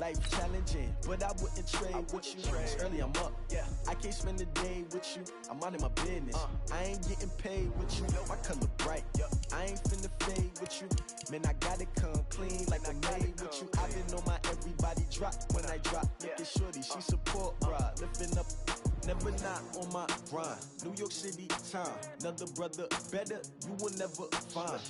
Life challenging, but I wouldn't trade with you. It's early, I'm up. Yeah, I can't spend the day with you. I'm minding my business. I ain't getting paid with you. My color bright. I ain't finna fade with you. Man, I gotta come clean like I'm made with you. I've been on my everybody drop when I drop. Look at shorty, she support, bruh. Lifting up, never not on my grind. New York City time, another brother better, you will never find.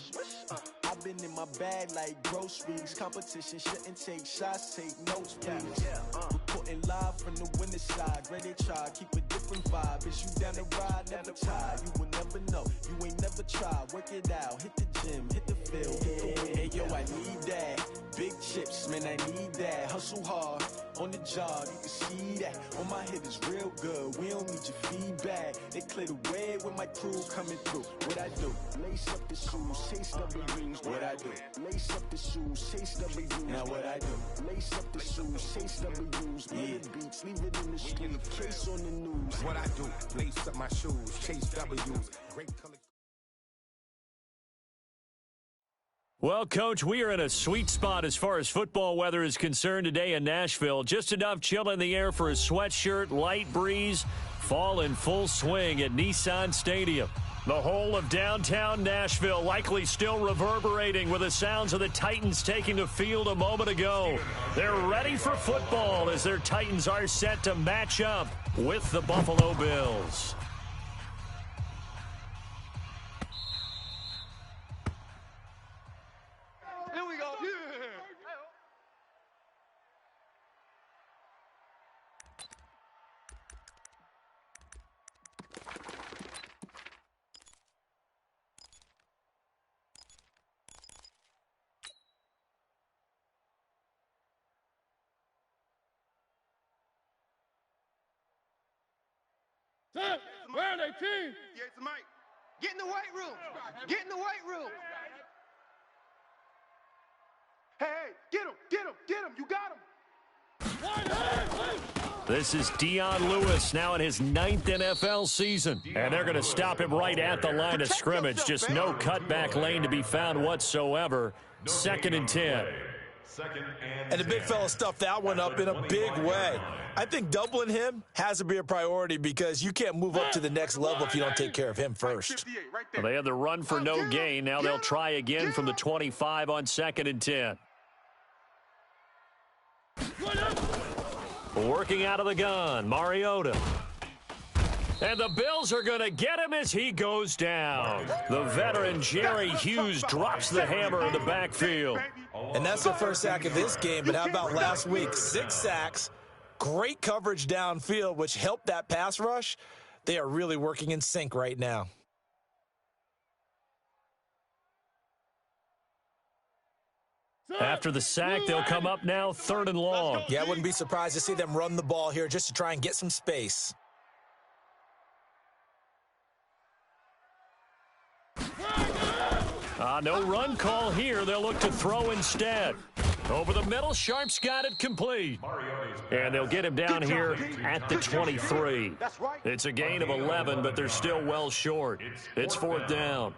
I've been in my bag like groceries. Competition shouldn't take shots, take notes, please. Reporting live from the winning side. Ready to try, keep a different vibe. Is you down the ride, never tired. You will never know, you ain't never tried. Work it out, hit the gym, hit the field, hit the wind. Hey yo, I need that. Big chips, man, I need that. Hustle hard, on the job, you can see that. On my head is real good, we don't need your feedback. They clear the way with my crew coming through. What I do? Lace up the shoes, chase W's. What I do? Lace up the shoes, chase W's. Now what I do? Lace up the shoes, chase W's. Yeah. Beats, leave it in the street, case on the news. What I do? Lace up my shoes, chase W's. Great color. Well, Coach, we are in a sweet spot as far as football weather is concerned today in Nashville. Just enough chill in the air for a sweatshirt, light breeze, fall in full swing at Nissan Stadium. The whole of downtown Nashville likely still reverberating with the sounds of the Titans taking the field a moment ago. They're ready for football as their Titans are set to match up with the Buffalo Bills. Here we go. Sam, where are they, team? Yeah, it's Mike. Get in the weight room. Get in the weight room. Hey, get him, get him, get him. You got him. This is Dion Lewis now in his 9th NFL season. And they're going to stop him right at the line of scrimmage. Just no cutback lane to be found whatsoever. 2nd and 10. And the big fella stuffed that one up in a big way. I think doubling him has to be a priority because you can't move up to the next level if you don't take care of him first. Well, they had the run for no gain. Now they'll try again from the 25 on 2nd and 10. Working out of the gun, Mariota. And the Bills are going to get him as he goes down. The veteran Jerry Hughes drops the hammer in the backfield. And that's the first sack of this game, but how about last week? 6 sacks, great coverage downfield, which helped that pass rush. They are really working in sync right now. After the sack, they'll come up now 3rd and long. Yeah, I wouldn't be surprised to see them run the ball here just to try and get some space. No run call here. They'll look to throw instead. Over the middle, Sharp's got it complete. And they'll get him down here at the 23. It's a gain of 11, but they're still well short. It's 4th down.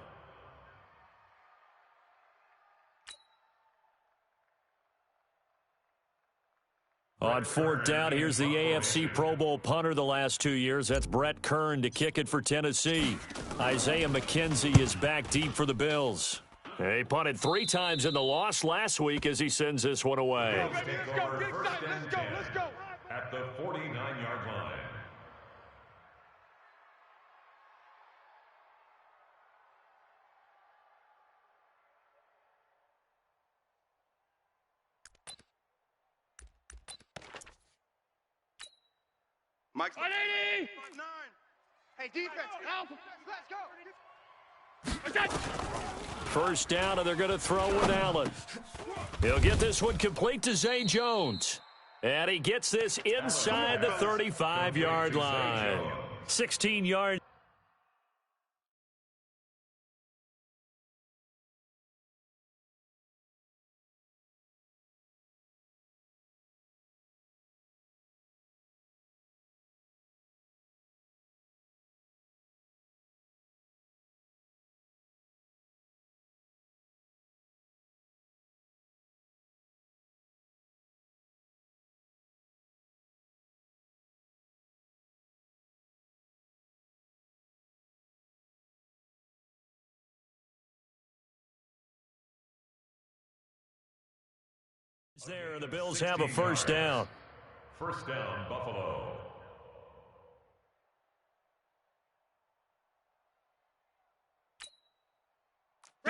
On 4th down, here's the AFC Pro Bowl punter the last 2 years. That's Brett Kern to kick it for Tennessee. Isaiah McKenzie is back deep for the Bills. He punted 3 times in the loss last week as he sends this one away. Let's go. At the 49-yard line. Mike's 180. 9. Hey, defense. Let's go. First down, and they're going to throw with Allen. He'll get this one complete to Zay Jones. And he gets this inside the 35-yard line. 16 yards. There, the Bills have a first down. First down, Buffalo.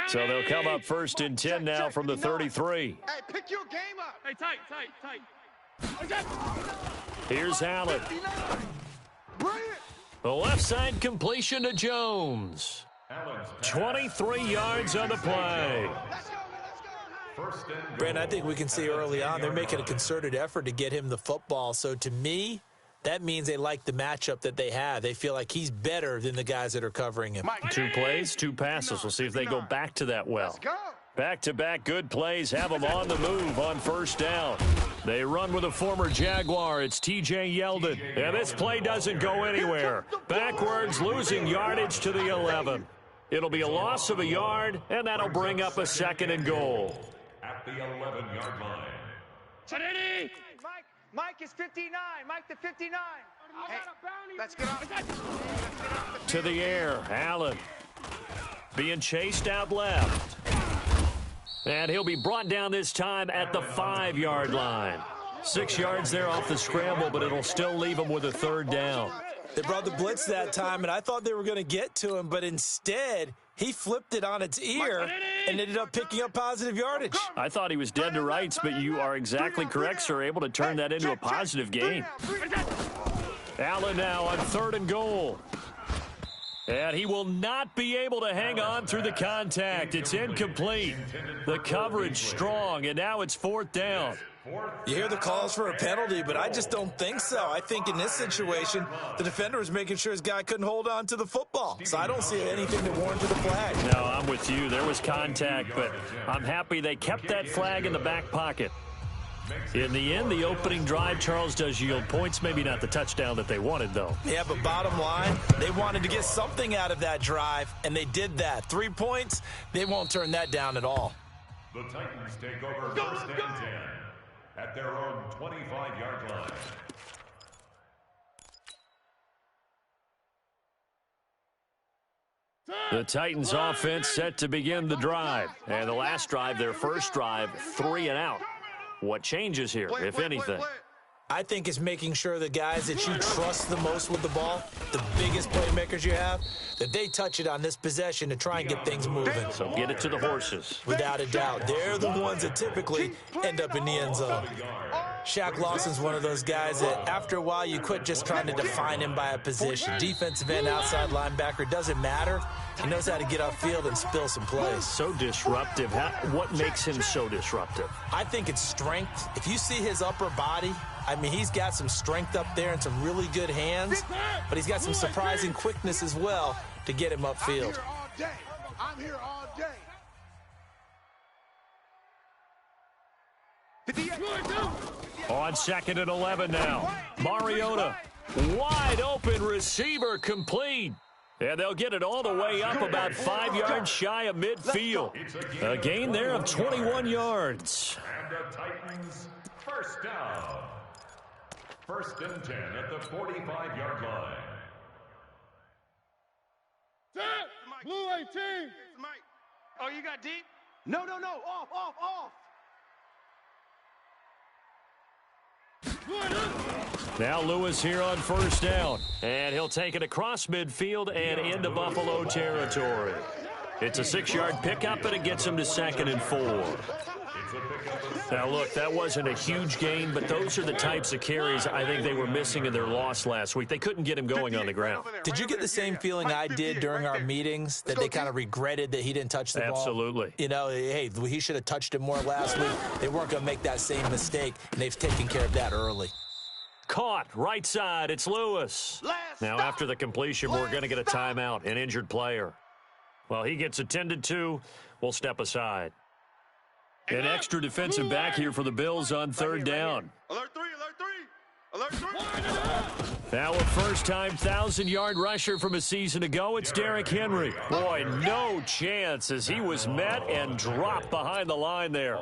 So they'll come up first and 10 now from the 33. Hey, pick your game up. Hey, tight. Here's Allen. Bring it. The left side completion to Jones. 23 yards on the play. Let's go. First and goal. Brandon, I think we can see early on they're making a concerted effort to get him the football. So to me, that means they like the matchup that they have. They feel like he's better than the guys that are covering him. 2 plays, 2 passes. We'll see if they go back to that well. Let's go. Back-to-back good plays have them on the move on first down. They run with a former Jaguar. It's T.J. Yeldon. And this play doesn't go anywhere. Backwards, losing yardage to the 11. It'll be a loss of a yard, and that'll bring up a second and goal. At the 11-yard line. Ready? Mike is 59. Mike the 59. Hey, let's get on. To the air, Allen. Being chased out left. And he'll be brought down this time at the 5-yard line. 6 yards there off the scramble, but it'll still leave him with a third down. They brought the blitz that time, and I thought they were going to get to him, but instead he flipped it on its ear and ended up picking up positive yardage. I thought he was dead to rights, but you are exactly correct, sir. Able to turn that into a positive gain. Allen now on 3rd and goal. And he will not be able to hang on through the contact. It's incomplete. The coverage strong, and now it's 4th down. You hear the calls for a penalty, but I just don't think so. I think in this situation, the defender was making sure his guy couldn't hold on to the football. So I don't see anything that warranted the flag. No, I'm with you. There was contact, but I'm happy they kept that flag in the back pocket. In the end, the opening drive, Charles, does yield points. Maybe not the touchdown that they wanted, though. Yeah, but bottom line, they wanted to get something out of that drive, and they did that. 3 points, they won't turn that down at all. The Titans take over first and 10 at their own 25-yard line. The Titans offense set to begin the drive. And the last drive, their first drive, 3 and out. What changes here, if anything? I think it's making sure the guys that you trust the most with the ball, the biggest playmakers you have, that they touch it on this possession to try and get things moving. So get it to the horses. Without a doubt. They're the ones that typically end up in the end zone. Shaq Lawson's one of those guys that after a while you quit just trying to define him by a position. Defensive end, outside linebacker, doesn't matter. He knows how to get upfield and spill some plays. So disruptive. What makes him so disruptive? I think it's strength. If you see his upper body, I mean, he's got some strength up there and some really good hands, but he's got some surprising quickness as well to get him upfield. I'm here all day. On 2nd and 11 now. Mariota, wide open receiver complete. And they'll get it all the way up about 5 yards shy of midfield. A gain there of 21 yards. And the Titans first down. First and 10 at the 45-yard line. Set. Blue 18. Mike. Oh, you got deep? No. Off. Now Lewis here on first down. And he'll take it across midfield and into Buffalo territory. It's a 6-yard pickup, and it gets him to 2nd and 4. Now, look, that wasn't a huge gain, but those are the types of carries I think they were missing in their loss last week. They couldn't get him going on the ground. Did you get the same feeling I did during our meetings, that they kind of regretted that he didn't touch the ball? Absolutely. You know, hey, he should have touched it more last week. They weren't going to make that same mistake, and they've taken care of that early. Caught, right side, it's Lewis. Now, after the completion, we're going to get a timeout, an injured player. Well, he gets attended to. We'll step aside. An extra defensive back here for the Bills on 3rd down. Alert 3. Now a first-time 1,000-yard rusher from a season ago, it's Derrick Henry. Boy, no chance as he was met and dropped behind the line there.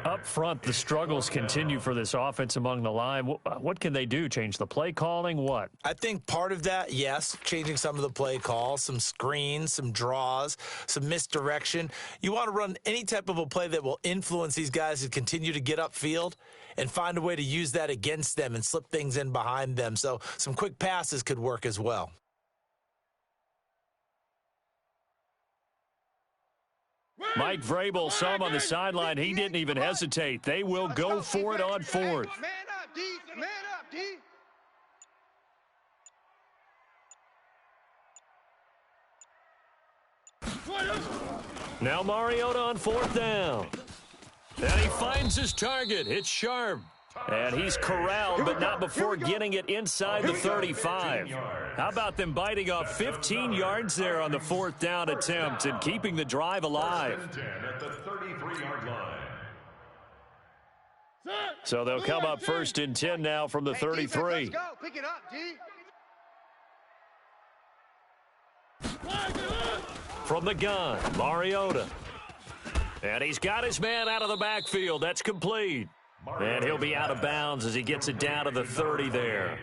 Up front, the struggles continue for this offense among the line. What can they do? Change the play calling? What? I think part of that, yes, changing some of the play calls, some screens, some draws, some misdirection. You want to run any type of a play that will influence these guys to continue to get upfield and find a way to use that against them and slip things in behind them. So some quick passes could work as well. Mike Vrabel saw him on the sideline. He didn't even hesitate. They will go for it on fourth. Man up, D. Man up, D. Now Mariota on fourth down. And he finds his target. It's Sharp. And he's corralled, but not before getting it inside the 35. How about them biting off 15 yards there on the fourth down attempt and keeping the drive alive? At the 33-yard line. So they'll come up first and 10 now from the 33. Let's go. Pick it up, D. From the gun, Mariota. And he's got his man out of the backfield. That's complete. And he'll be out of bounds as he gets it down to the 30 there.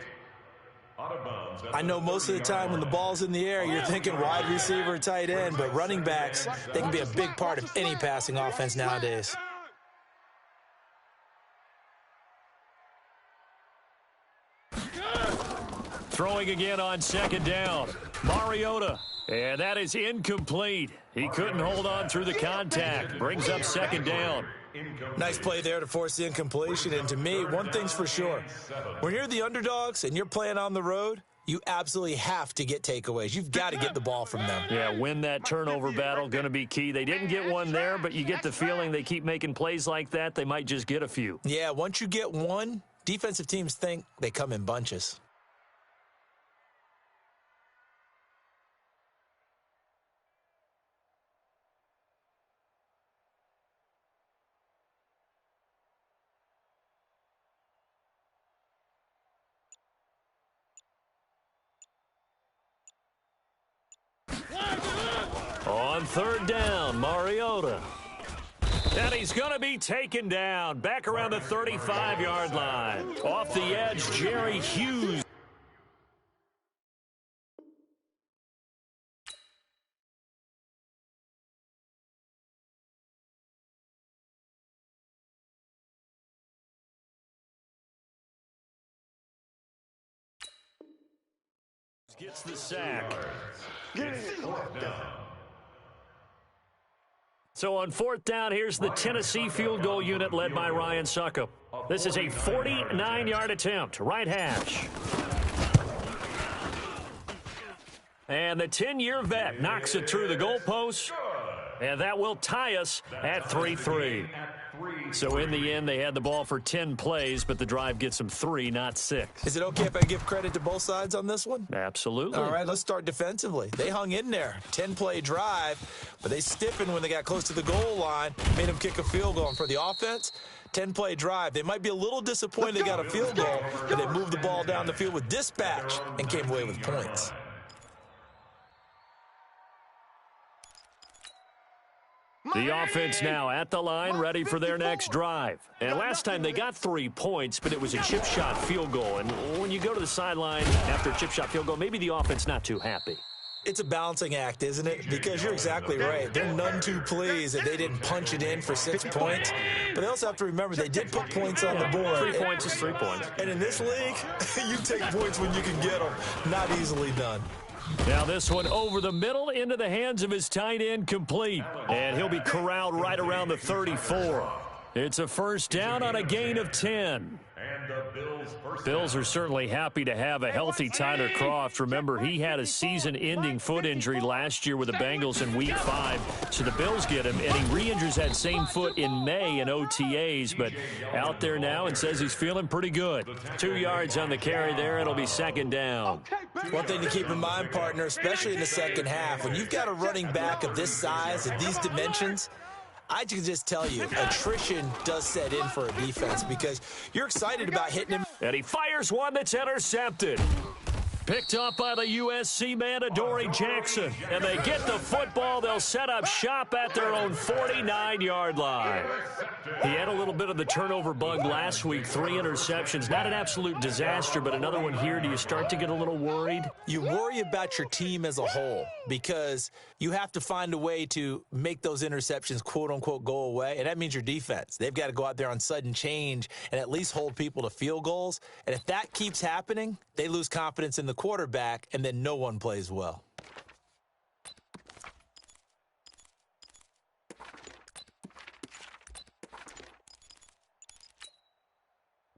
I know most of the time when the ball's in the air, you're thinking wide receiver, tight end, but running backs, they can be a big part of any passing offense nowadays. Throwing again on second down. Mariota. And that is incomplete. He couldn't hold on through the contact. Brings up second down. Nice play there to force the incompletion. And to me, one thing's for sure. When you're the underdogs and you're playing on the road, you absolutely have to get takeaways. You've got to get the ball from them. Yeah, win that turnover battle, going to be key. They didn't get one there, but you get the feeling they keep making plays like that, they might just get a few. Yeah, once you get one, defensive teams think they come in bunches. On third down, Mariota. And he's going to be taken down back around the 35-yard line. Off the edge, Jerry Hughes. Gets the sack. So on fourth down, here's the Tennessee field goal unit led by Ryan Succop. This is a 49-yard attempt, right hash. And the 10-year vet knocks it through the goalpost, and that will tie us at 3-3. So in the end, they had the ball for 10 plays, but the drive gets them 3, not 6. Is it okay if I give credit to both sides on this one? Absolutely. All right, let's start defensively. They hung in there. 10-play drive, but they stiffened when they got close to the goal line, made them kick a field goal. And for the offense, 10-play drive. They might be a little disappointed they got a field goal, but they moved the ball down the field with dispatch and came away with points. The offense now at the line, ready for their next drive. And last time they got 3 points, but it was a chip shot field goal. And when you go to the sideline after a chip shot field goal, maybe the offense not too happy. It's a balancing act, isn't it? Because you're exactly right. They're none too pleased that they didn't punch it in for 6 points. But they also have to remember they did put points on the board. 3 points is 3 points. And in this league, you take points when you can get them. Not easily done. Now this one over the middle into the hands of his tight end, complete. And he'll be corralled right around the 34. It's a first down on a gain of 10. Bills are certainly happy to have a healthy Tyler Kroft. Remember, he had a season-ending foot injury last year with the Bengals in Week 5. So the Bills get him, and he re-injures that same foot in May in OTAs. But out there now and says he's feeling pretty good. 2 yards on the carry there. It'll be second down. One thing to keep in mind, partner, especially in the second half, when you've got a running back of this size and these dimensions, I can just tell you, attrition does set in for a defense because you're excited about hitting him. And he fires one that's intercepted. Picked up by the USC man, Adoree Jackson. And they get the football. They'll set up shop at their own 49-yard line. He had a little bit of the turnover bug last week. 3 interceptions. Not an absolute disaster, but another one here. Do you start to get a little worried? You worry about your team as a whole because you have to find a way to make those interceptions, quote-unquote, go away, and that means your defense. They've got to go out there on sudden change and at least hold people to field goals. And if that keeps happening, they lose confidence in the quarterback, and then no one plays well.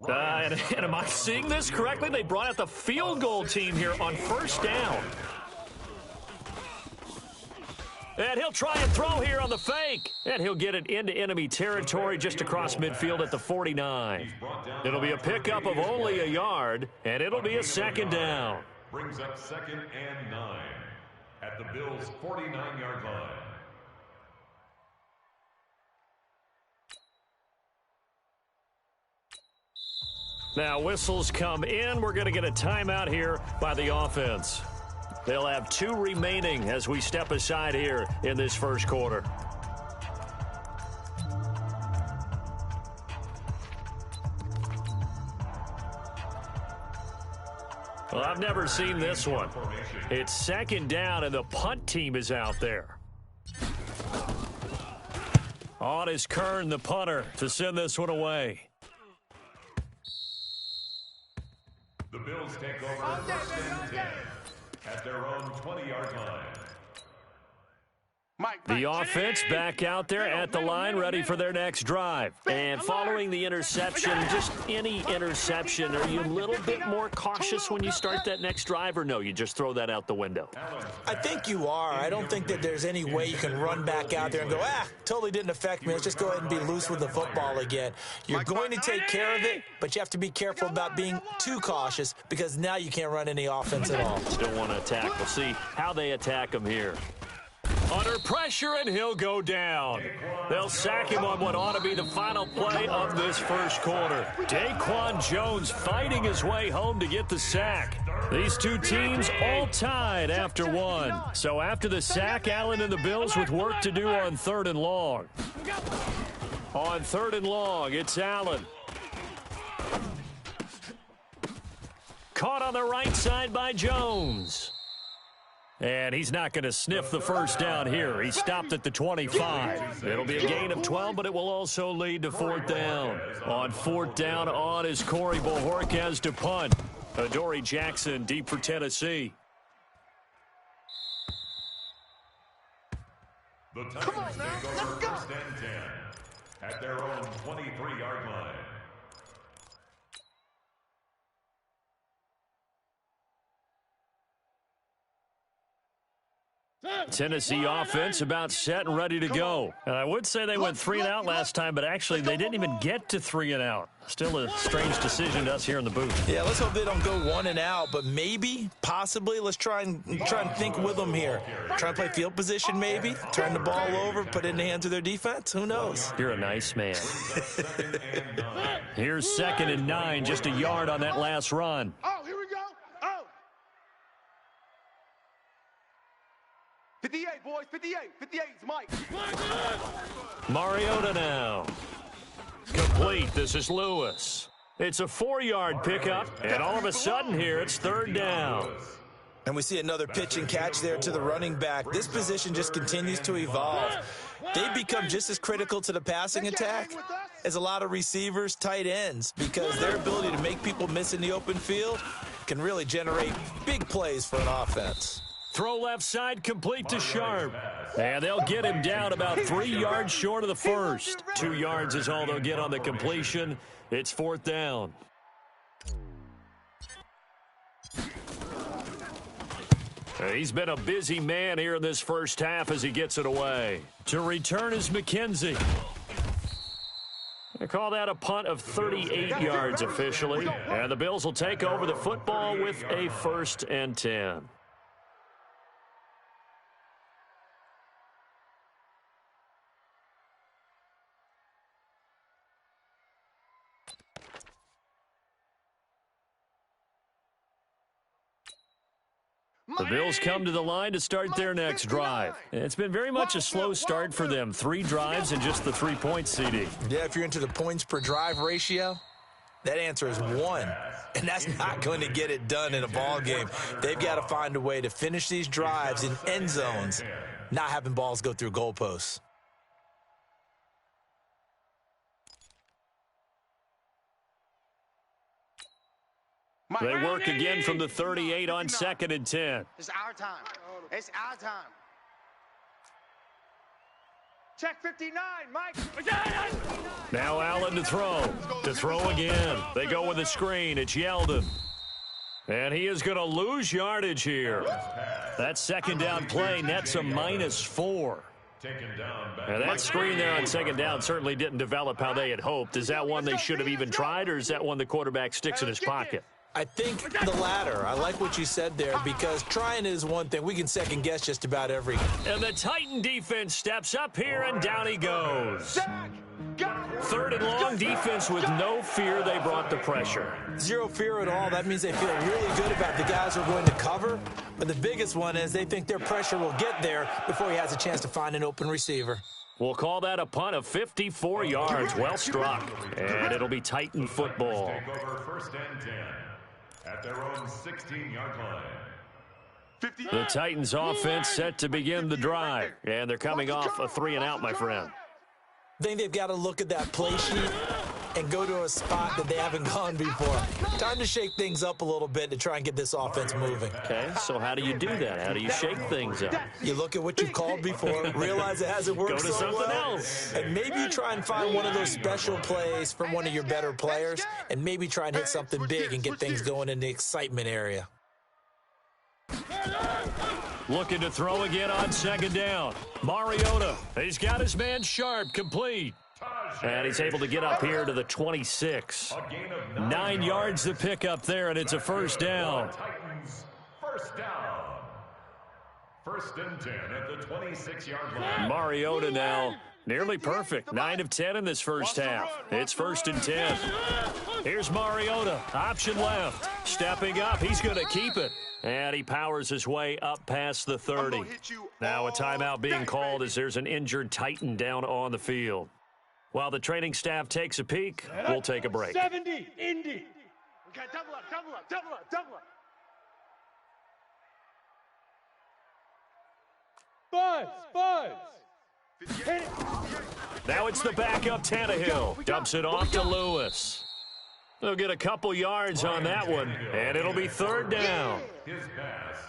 And am I seeing this correctly? They brought out the field goal team here on first down. And he'll try and throw here on the fake. And he'll get it into enemy territory just across midfield at the 49. It'll be a pickup of only a yard, and it'll be a second down. Brings up 2nd and 9 at the Bills' 49-yard line. Now whistles come in. We're going to get a timeout here by the offense. They'll have 2 remaining as we step aside here in this first quarter. Well, I've never seen this one. It's second down, and the punt team is out there. On is Kern, the punter, to send this one away. The Bills take over 1st and 10 at their own 20-yard line. The offense back out there at the line, ready for their next drive. And following the interception, just any interception, are you a little bit more cautious when you start that next drive, or no, you just throw that out the window? I think you are. I don't think that there's any way you can run back out there and go, totally didn't affect me. Let's just go ahead and be loose with the football again. You're going to take care of it, but you have to be careful about being too cautious because now you can't run any offense at all. Still want to attack. We'll see how they attack him here. Under pressure, and he'll go down. They'll sack him on what ought to be the final play of this first quarter. Daquan Jones fighting his way home to get the sack. These two teams all tied after 1. So after the sack, Allen and the Bills with work to do on 3rd and long. On 3rd and long, it's Allen. Caught on the right side by Jones. And he's not going to sniff the first down here. He stopped at the 25. It'll be a gain of 12, but it will also lead to 4th down. On 4th down, on is Corey Bojorquez to punt. Adoree Jackson deep for Tennessee. The Titans take over 1st and 10 at their own 23-yard line. Tennessee offense about set and ready to go. And I would say they went 3 and out last time, but actually they didn't even get to 3 and out. Still a strange decision to us here in the booth. Yeah, let's hope they don't go 1 and out, but maybe, possibly, let's try and think with them here. Try and play field position maybe, turn the ball over, put it in the hands of their defense. Who knows? You're a nice man. Here's 2nd and 9, just a yard on that last run. Oh, here we go. Oh. 58, boys, 58. 58 is Mike. Mariota now. Complete. This is Lewis. It's a 4-yard pickup, and all of a sudden here it's 3rd down. And we see another pitch and catch there to the running back. This position just continues to evolve. They become just as critical to the passing attack as a lot of receivers, tight ends, because their ability to make people miss in the open field can really generate big plays for an offense. Throw left side, complete to Sharp. And they'll get him down about 3 yards short of the first. 2 yards is all they'll get on the completion. It's 4th down. He's been a busy man here in this first half as he gets it away. To return is McKenzie. They call that a punt of 38 yards officially. And the Bills will take over the football with a 1st and 10. The Bills come to the line to start their next drive. It's been very much a slow start for them. 3 drives and just the 3 points, CD. Yeah, if you're into the points per drive ratio, that answer is 1. And that's not going to get it done in a ball game. They've got to find a way to finish these drives in end zones, not having balls go through goalposts. They work again from the 38 on 2nd and 10. It's our time. It's our time. Check 59, Mike. Now Allen to throw. To throw again. They go with a screen. It's Yeldon. And he is going to lose yardage here. That 2nd down play nets a -4. And that screen there on 2nd down certainly didn't develop how they had hoped. Is that one they should have even tried, or is that one the quarterback sticks in his pocket? I think the latter. I like what you said there, because trying is one thing. We can second guess just about every. And the Titan defense steps up here, and down he goes. 3rd and long, defense with no fear. They brought the pressure. Zero fear at all. That means they feel really good about the guys who are going to cover. But the biggest one is they think their pressure will get there before he has a chance to find an open receiver. We'll call that a punt of 54 yards. Well struck. And it'll be Titan football. Take over 1st and 10 at their own 16-yard line. The Titans offense set to begin the drive. And they're coming off a 3-and-out, my friend. I think they've got to look at that play sheet and go to a spot that they haven't gone before. Time to shake things up a little bit to try and get this offense moving. Okay, so how do you do that? How do you shake things up? You look at what you've called before, realize it hasn't worked Go to so something well, else. and maybe you try and find one of those special plays from one of your better players, and maybe try and hit something big and get things going in the excitement area. Looking to throw again on 2nd down. Mariota, he's got his man Sharp, complete. And he's able to get up here to the 26. 9 yards to pick up there, and it's a 1st down. Titans, 1st down. 1st and 10 at the 26-yard line. Mariota now nearly perfect. 9 of 10 in this first half. It's 1st and 10. Here's Mariota, option left. Stepping up, he's going to keep it. And he powers his way up past the 30. Now a timeout being called as there's an injured Titan down on the field. While the training staff takes a peek, we'll take a break. 70, Indy. Okay, double up, double up, double up, double up. Buzz. Hit it. Now it's the backup Tannehill. Dumps it off to Lewis. They'll get a couple yards on that one, and it'll be 3rd down. His pass.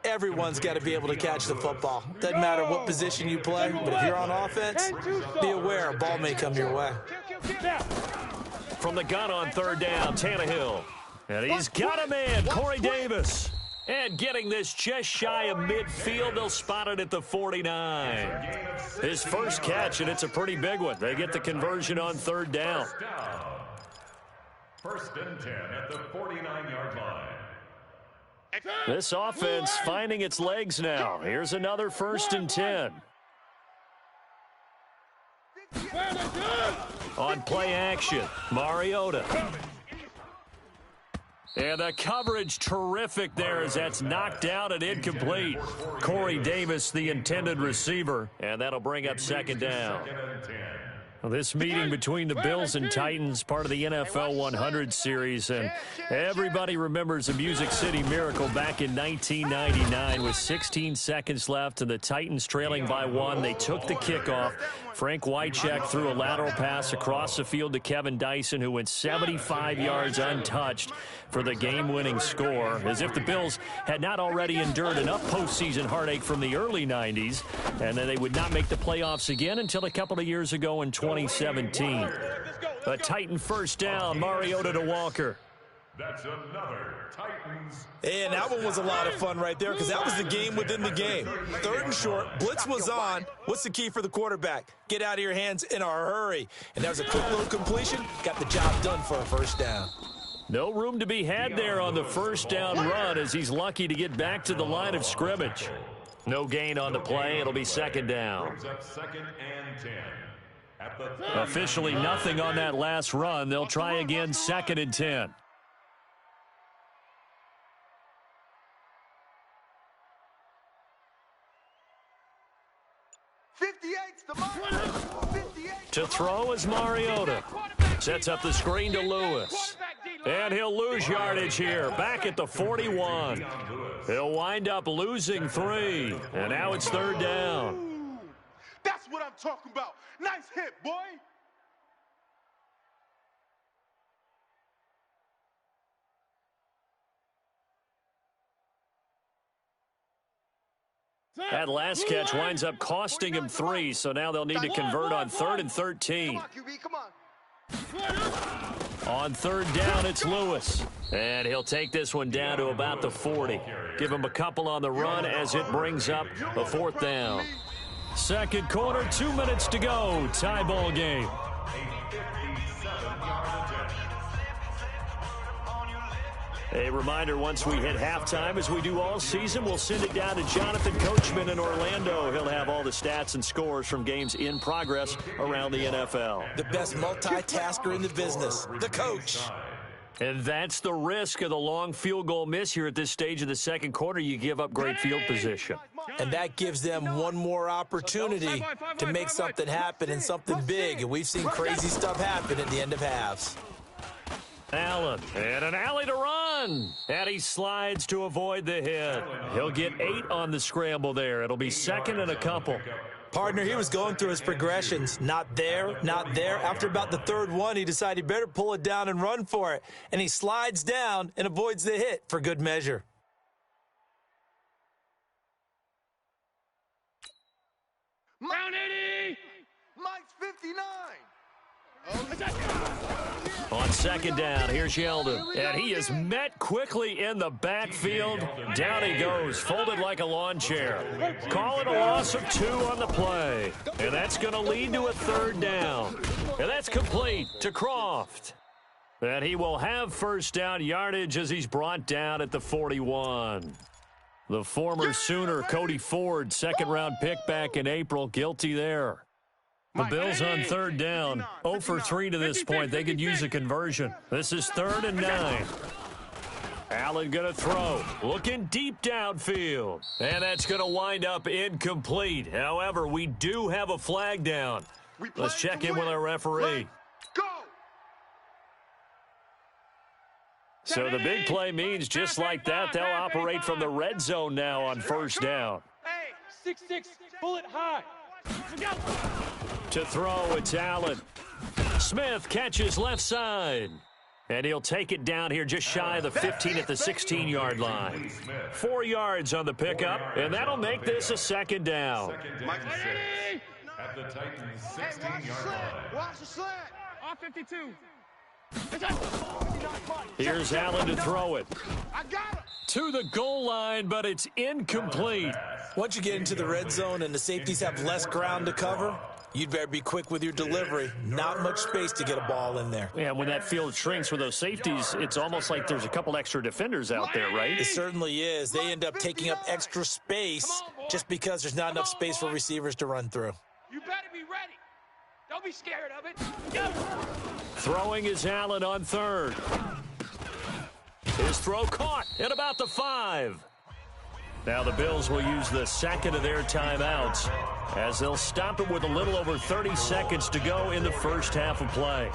Everyone's got to be able to catch the football. Doesn't matter what position you play, but if you're on offense, be aware a ball may come your way. From the gun on 3rd down, Tannehill. And he's got a man, Corey Davis. And getting this just shy of midfield, they'll spot it at the 49. His first catch, and it's a pretty big one. They get the conversion on 3rd down. 1st and 10 at the 49-yard line. This offense finding its legs now. Here's another 1st and 10. On play action, Mariota. And the coverage terrific there as that's knocked out and incomplete. Corey Davis, the intended receiver, and that'll bring up 2nd down. This meeting between the Bills and Titans, part of the NFL 100 series, and everybody remembers the Music City Miracle back in 1999 with 16 seconds left and the Titans trailing by 1. They took the kickoff. Frank Wycheck threw a lateral pass across the field to Kevin Dyson, who went 75 yards untouched for the game-winning score, as if the Bills had not already endured enough postseason heartache from the early 90s, and then they would not make the playoffs again until a couple of years ago in 2017. A Titan 1st down, Mariota to Walker. That's another Titans. And that one was a lot of fun right there, because that was the game within the game. 3rd and short, blitz was on. What's the key for the quarterback? Get out of your hands in a hurry. And that was a quick little completion. Got the job done for a 1st down. No room to be had there on the 1st down run as he's lucky to get back to the line of scrimmage. No gain on the play. It'll be 2nd down. Brings up 2nd and 10. At the Officially nothing on that last run. They'll try again 2nd and 10. 58's the mark. 58. To throw is Mariota. Sets up the screen to Lewis. And he'll lose yardage here, back at the 41. He'll wind up losing 3. And now it's 3rd down. That's what I'm talking about. Nice hit, boy. That last catch winds up costing him 3, so now they'll need to convert on 3rd and 13. Come on, QB, come on. On 3rd down, it's Lewis. And he'll take this one down to about the 40. Give him a couple on the run as it brings up a 4th down. Second quarter, 2 minutes to go. Tie ball game. A reminder, once we hit halftime, as we do all season, we'll send it down to Jonathan Coachman in Orlando. He'll have all the stats and scores from games in progress around the NFL. The best multitasker in the business, the coach. And that's the risk of the long field goal miss here at this stage of the second quarter. You give up great field position. And that gives them one more opportunity to make something happen and something big. And we've seen crazy stuff happen at the end of halves. Allen, and an alley to run. And he slides to avoid the hit. He'll get 8 on the scramble there. It'll be 2nd and a couple. Partner, he was going through his progressions. Not there, not there. After about the 3rd one, he decided he better pull it down and run for it. And he slides down and avoids the hit for good measure. Round 80. Mike's 59. On 2nd down, here's Yeldon. And he is met quickly in the backfield. Down he goes, folded like a lawn chair. Call it a loss of 2 on the play. And that's going to lead to a 3rd down. And that's complete to Croft. And he will have 1st down yardage as he's brought down at the 41. The former Sooner, Cody Ford, 2nd-round pick back in April, guilty there. The Bills on 3rd down, 0 for 3 to this point. They could use a conversion. This is 3rd and 9. Allen going to throw, looking deep downfield. And that's going to wind up incomplete. However, we do have a flag down. Let's check in with our referee. Go. So the big play means just like that, they'll operate from the red zone now on 1st down. 6-6, bullet high. To throw, it's Allen. Smith catches left side. And he'll take it down here just shy of the 15 at the 16-yard line. 4 yards on the pickup, and that'll make this a 2nd down. At the Titans' 16-yard line. Watch the slant. Off 52. Here's Allen to throw it. I got him. To the goal line, but it's incomplete. Once you get into the red zone and the safeties have less ground to cover, you'd better be quick with your delivery. Not much space to get a ball in there. Yeah, when that field shrinks with those safeties, it's almost like there's a couple extra defenders out there, right? It certainly is. They end up taking up extra space just because there's not enough space for receivers to run through. You better be ready. Don't be scared of it. Go. Throwing is Allen on 3rd. His throw caught at about the 5. Now the Bills will use the 2nd of their timeouts as they'll stop it with a little over 30 seconds to go in the first half of play.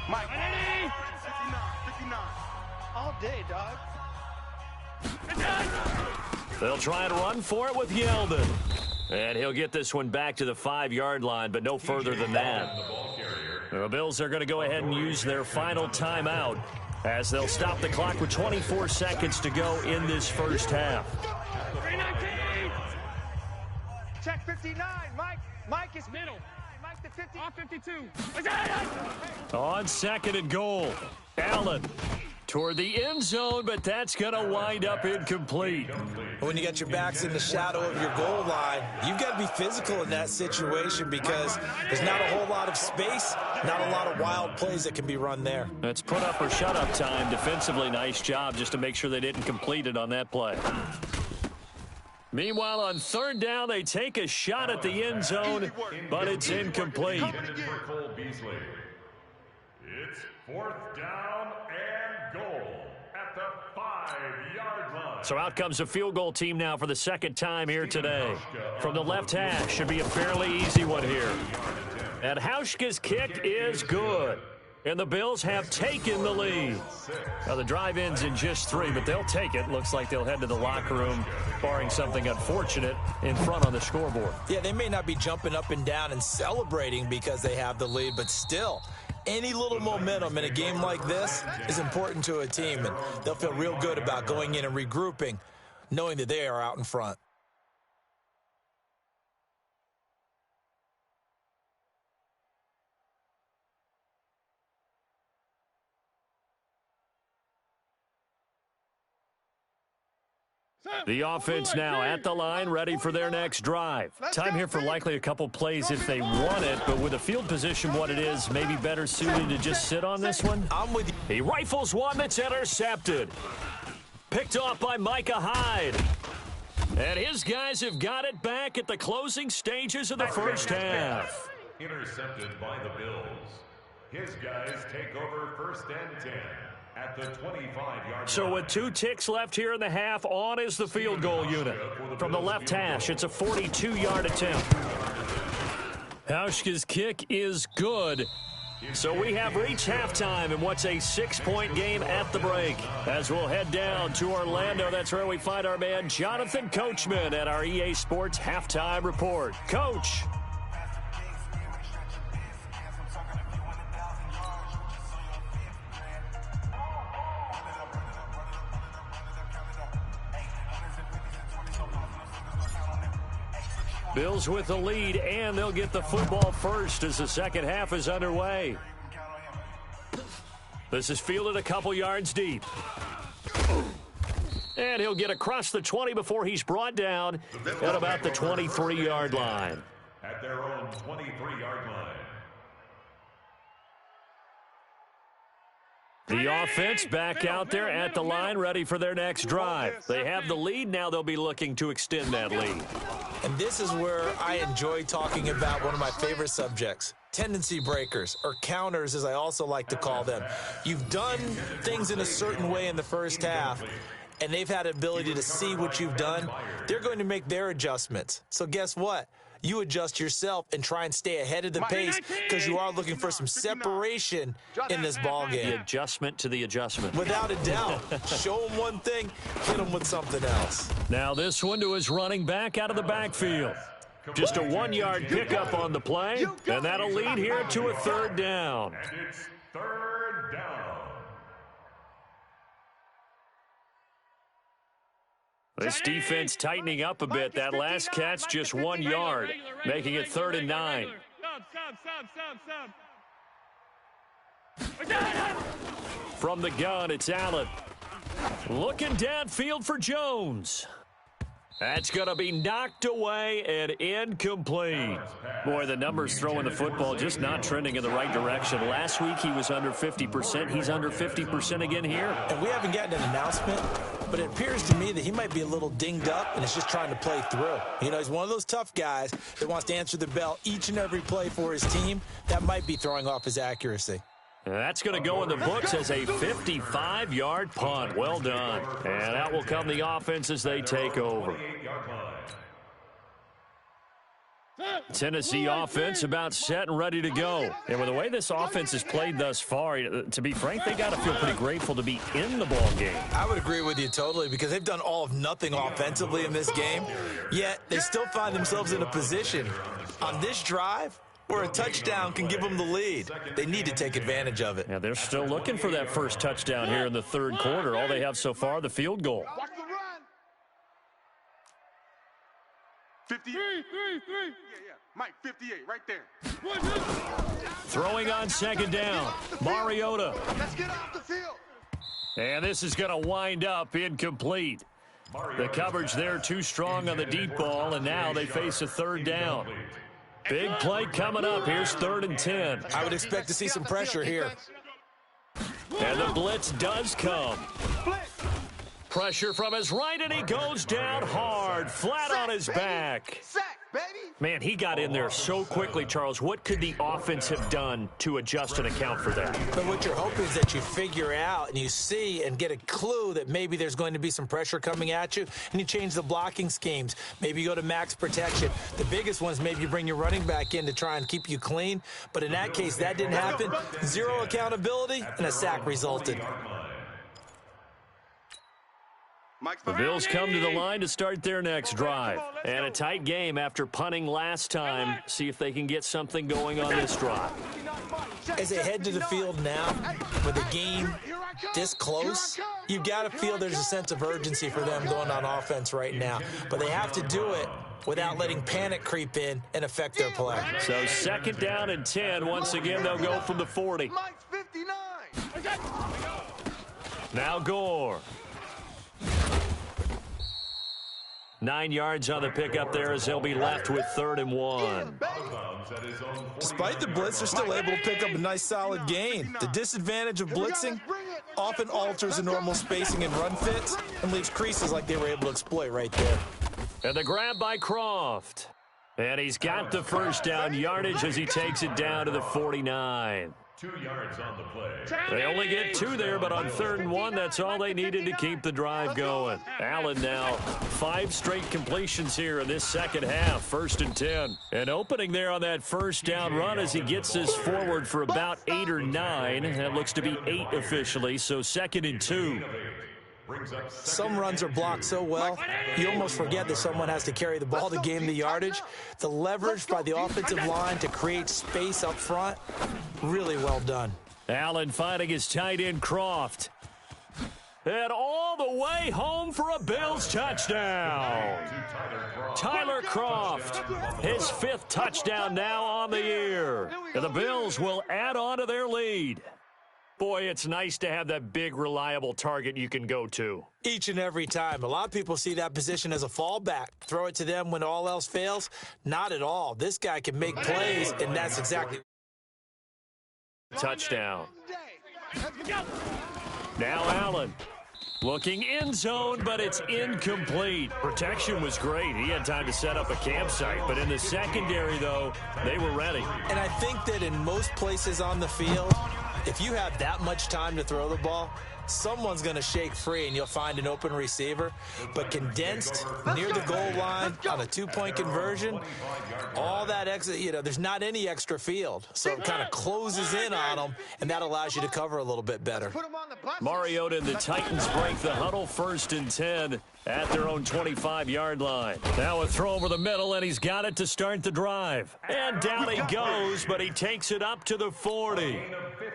Mike, 59. All day, dog. They'll try and run for it with Yeldon. And he'll get this one back to the 5-yard line, but no further than that. The Bills are going to go ahead and use their final timeout as they'll stop the clock with 24 seconds to go in this first half. 319. Check 59. Mike is middle. Mike the 50. Off 52. On 2nd and goal, Allen toward the end zone, but that's going to wind up incomplete. When you got your backs in the shadow of your goal line, you've got to be physical in that situation because there's not a whole lot of space, not a lot of wild plays that can be run there. That's put up or shut up time. Defensively, nice job just to make sure they didn't complete it on that play. Meanwhile, on 3rd down, they take a shot at the end zone, but it's incomplete. For Cole Beasley. It's 4th down and goal at the 5-yard line. So out comes a field goal team now for the second time here today. From the left hash, should be a fairly easy one here. And Hauschka's kick is good. And the Bills have taken the lead. Now the drive ends in just 3, but they'll take it. Looks like they'll head to the locker room, barring something unfortunate in front on the scoreboard. Yeah, they may not be jumping up and down and celebrating because they have the lead, but still, any little momentum in a game like this is important to a team, and they'll feel real good about going in and regrouping, knowing that they are out in front. The offense now at the line, ready for their next drive. Time here for likely a couple plays if they want it, but with the field position what it is, maybe better suited to just sit on this one. I'm with you. He rifles one that's intercepted. Picked off by Micah Hyde. And his guys have got it back at the closing stages of the first half. Intercepted by the Bills. His guys take over 1st and 10. At the 25-yard So with 2 ticks left here in the half, on is the field goal unit. From the left hash, it's a 42-yard attempt. Hauschka's kick is good. So we have reached halftime in what's a 6-point game at the break. As we'll head down to Orlando, that's where we find our man Jonathan Coachman at our EA Sports Halftime Report. Coach. Bills with the lead, and they'll get the football first as the second half is underway. This is fielded a couple yards deep. And he'll get across the 20 before he's brought down at about the 23-yard line. At their own 23-yard line. The offense back out there at the line, ready for their next drive. They have the lead. Now they'll be looking to extend that lead. And this is where I enjoy talking about one of my favorite subjects, tendency breakers, or counters as I also like to call them. You've done things in a certain way in the first half, and they've had the ability to see what you've done. They're going to make their adjustments. So guess what? You adjust yourself and try and stay ahead of the pace because you are looking for some separation in this ball game. The adjustment to the adjustment. Without a doubt. Show them one thing, hit them with something else. Now this one to his running back out of the backfield. Just a 1-yard pickup on the play, and that'll lead here to a 3rd down. And it's 3rd down. This defense tightening up a bit. That last catch just 1 yard, making it 3rd and 9. From the gun, it's Allen. Looking downfield for Jones. That's going to be knocked away and incomplete. Boy, the numbers throwing the football just not trending in the right direction. Last week he was under 50%. He's under 50% again here. And we haven't gotten an announcement, but it appears to me that he might be a little dinged up and is just trying to play through. You know, he's one of those tough guys that wants to answer the bell each and every play for his team. That might be throwing off his accuracy. That's going to go in the books as a 55-yard punt. Well done. And out will come the offense as they take over. Tennessee offense about set and ready to go. And with the way this offense has played thus far, to be frank, they got to feel pretty grateful to be in the ball game. I would agree with you totally because they've done all of nothing offensively in this game, yet they still find themselves in a position on this drive where a touchdown can give them the lead. They need to take advantage of it. Yeah, they're still looking for that first touchdown here in the 3rd quarter. All they have so far, the field goal. Watch the run. 50. Yeah. Mike, 58, right there. Throwing on 2nd down, Mariota. Let's get off the field. And this is going to wind up incomplete. The coverage there too strong on the deep ball, and now they face a 3rd down. Big play coming up. Here's 3rd and 10. I would expect to see some pressure here. And the blitz does come. Pressure from his right, and he goes down hard, flat on his back. baby. Man, he got in there so quickly, Charles. What could the offense have done to adjust and account for that? But what you're hoping is that you figure out and you see and get a clue that maybe there's going to be some pressure coming at you, and you change the blocking schemes. Maybe you go to max protection. The biggest one is maybe you bring your running back in to try and keep you clean. But in that case, that didn't happen. Zero accountability, and a sack resulted. The Bills come to the line to start their next drive. And a tight game after punting last time. See if they can get something going on this drive. As they head to the field now, with the game this close, you've got to feel there's a sense of urgency for them going on offense right now. But they have to do it without letting panic creep in and affect their play. So 2nd down and 10. Once again, they'll go from the 40. Mike's 59. Now Gore. 9 yards on the pickup there as they'll be left with 3rd and 1. Despite the blitz, they're still able to pick up a nice solid gain. The disadvantage of blitzing often alters the normal spacing and run fits and leaves creases like they were able to exploit right there. And the grab by Croft. And he's got the first down yardage as he takes it down to the 49. 2 yards on the play. They only get 2 there, but on 3rd and 1, that's all they needed to keep the drive going. Allen now 5 straight completions here in this second half, 1st and 10. And opening there on that first down run as he gets this forward for about 8 or 9. That looks to be 8 officially, so 2nd and 2. Some runs are blocked so well, you almost forget that someone has to carry the ball to gain the yardage. The leverage by the offensive line to create space up front, really well done. Allen finding his tight end Croft. And all the way home for a Bills touchdown. Tyler Croft, his 5th touchdown now on the year. And the Bills will add on to their lead. Boy, it's nice to have that big, reliable target you can go to. Each and every time. A lot of people see that position as a fallback. Throw it to them when all else fails. Not at all. This guy can make plays, and that's exactly. Touchdown. Now Allen. Looking end zone, but it's incomplete. Protection was great. He had time to set up a campsite, but in the secondary, though, they were ready. And I think that in most places on the field, if you have that much time to throw the ball, someone's going to shake free and you'll find an open receiver. But condensed near the goal line on a 2-point conversion, all that extra, there's not any extra field. So it kind of closes in on them, and that allows you to cover a little bit better. Mariota and the Titans break the huddle, 1st and 10 at their own 25-yard line. Now a throw over the middle, and he's got it to start the drive. And down he goes, but he takes it up to the 40.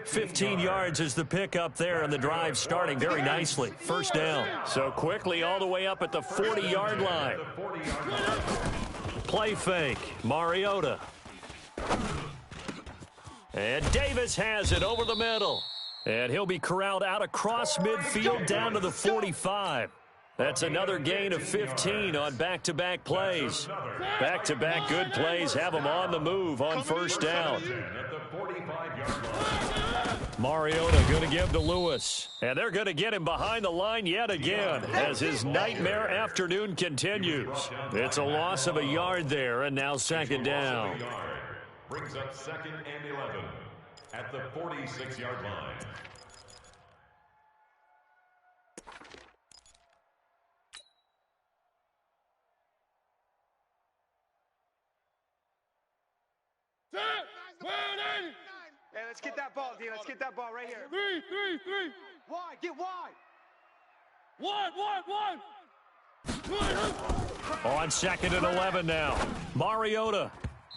15 yards is the pickup there, and the drive starting very nicely. 1st down. So quickly all the way up at the 40-yard line. Play fake. Mariota. And Davis has it over the middle. And he'll be corralled out across midfield down to the 45. That's another gain of 15 on back-to-back plays. Back-to-back good plays have them on the move on 1st down. Mariota going to give to Lewis. And they're going to get him behind the line yet again as his nightmare afternoon continues. It's a loss of a yard there, and now 2nd down. Brings up 2nd and 11 at the 46-yard line. Hey, let's get that ball, D. Let's get that ball right here. Three. Wide, get wide. Wide. On 2nd and 11 now. Mariota.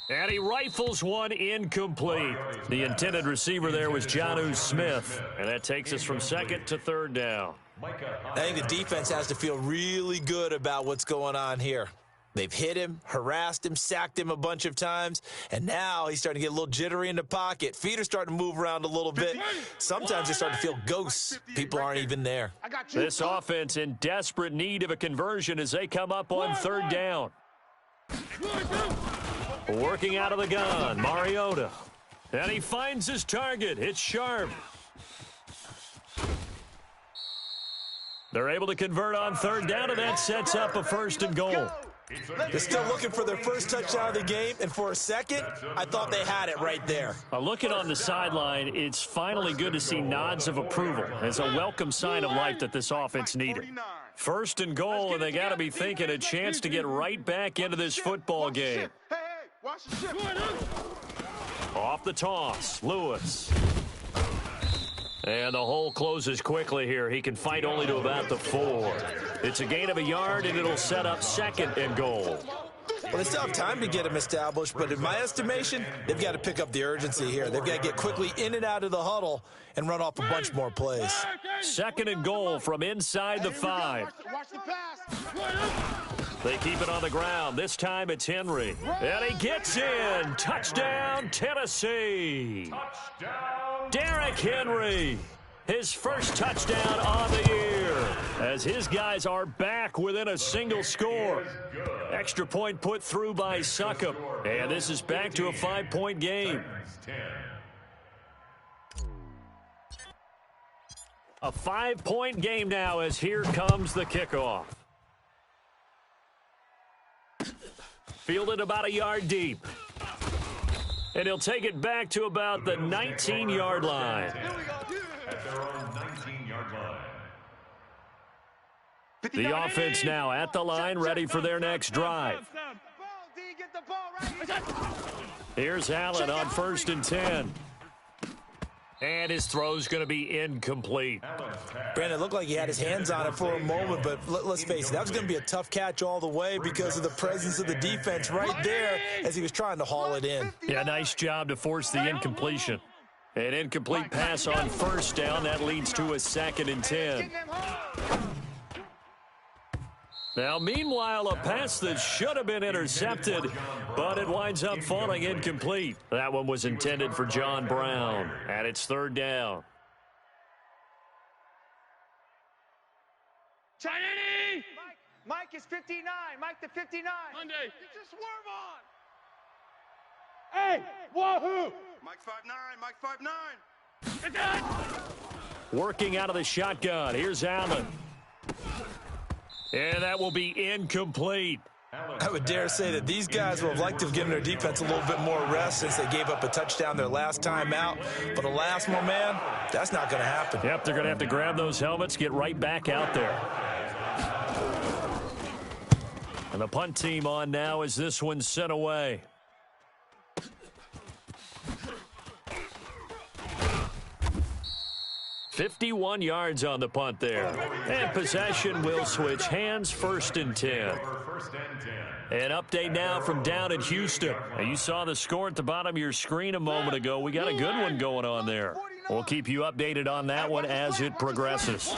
And he rifles one incomplete. The intended receiver there was Jonnu Smith. And that takes us from 2nd to 3rd down. I think the defense has to feel really good about what's going on here. They've hit him, harassed him, sacked him a bunch of times, and now he's starting to get a little jittery in the pocket. Feet are starting to move around a little bit. Sometimes they start to feel ghosts. People aren't even there. This offense in desperate need of a conversion as they come up on 3rd down. Working out of the gun, Mariota. And he finds his target. It's Sharp. They're able to convert on 3rd down, and that sets up a 1st and goal. They're still looking for their first touchdown of the game, and for a second, I thought they had it right there. Looking on the sideline, it's finally good to see nods of approval. It's a welcome sign of life that this offense needed. First and goal, and they got to be thinking a chance to get right back into this football game. Off the toss, Lewis. And the hole closes quickly here. He can fight only to about the 4. It's a gain of a yard, and it'll set up second and goal. Well, they still have time to get him established, but in my estimation, they've got to pick up the urgency here. They've got to get quickly in and out of the huddle and run off a bunch more plays. Second and goal from inside the 5. Watch the pass. They keep it on the ground. This time it's Henry. And he gets in. Touchdown, Tennessee. Touchdown. Derrick Henry, his first touchdown on the year, as his guys are back within a single score. Extra point put through by Succop. And this is back to a 5-point game. A 5-point game now, as here comes the kickoff. Fielded about a yard deep. And he'll take it back to about the 19-yard line. At their own 19-yard line. The offense now at the line, ready for their next drive. Here's Allen on 1st and 10. And his throw's going to be incomplete. Brandon, it looked like he had his hands on it for a moment, but let's face it, that was going to be a tough catch all the way because of the presence of the defense right there as he was trying to haul it in. Yeah, nice job to force the incompletion. An incomplete pass on 1st down. That leads to a 2nd and 10. Now, meanwhile, a pass that should have been intercepted, but it winds up falling incomplete. That one was intended for John Brown, and it's 3rd down. Chinese! Mike is 59. Mike the 59. Monday. Just swerve on. Hey, wahoo! Mike 5'9", Mike 5'9". Working out of the shotgun. Here's Allen. And that will be incomplete. I would dare say that these guys would have liked to have given their defense a little bit more rest since they gave up a touchdown their last time out. But alas, my man, that's not going to happen. Yep, they're going to have to grab those helmets, get right back out there. And the punt team on now as this one's sent away. .51 yards on the punt there. And possession will switch hands, 1st and 10. An update now from down in Houston. Now, you saw the score at the bottom of your screen a moment ago. We got a good one going on there. We'll keep you updated on that one as it progresses.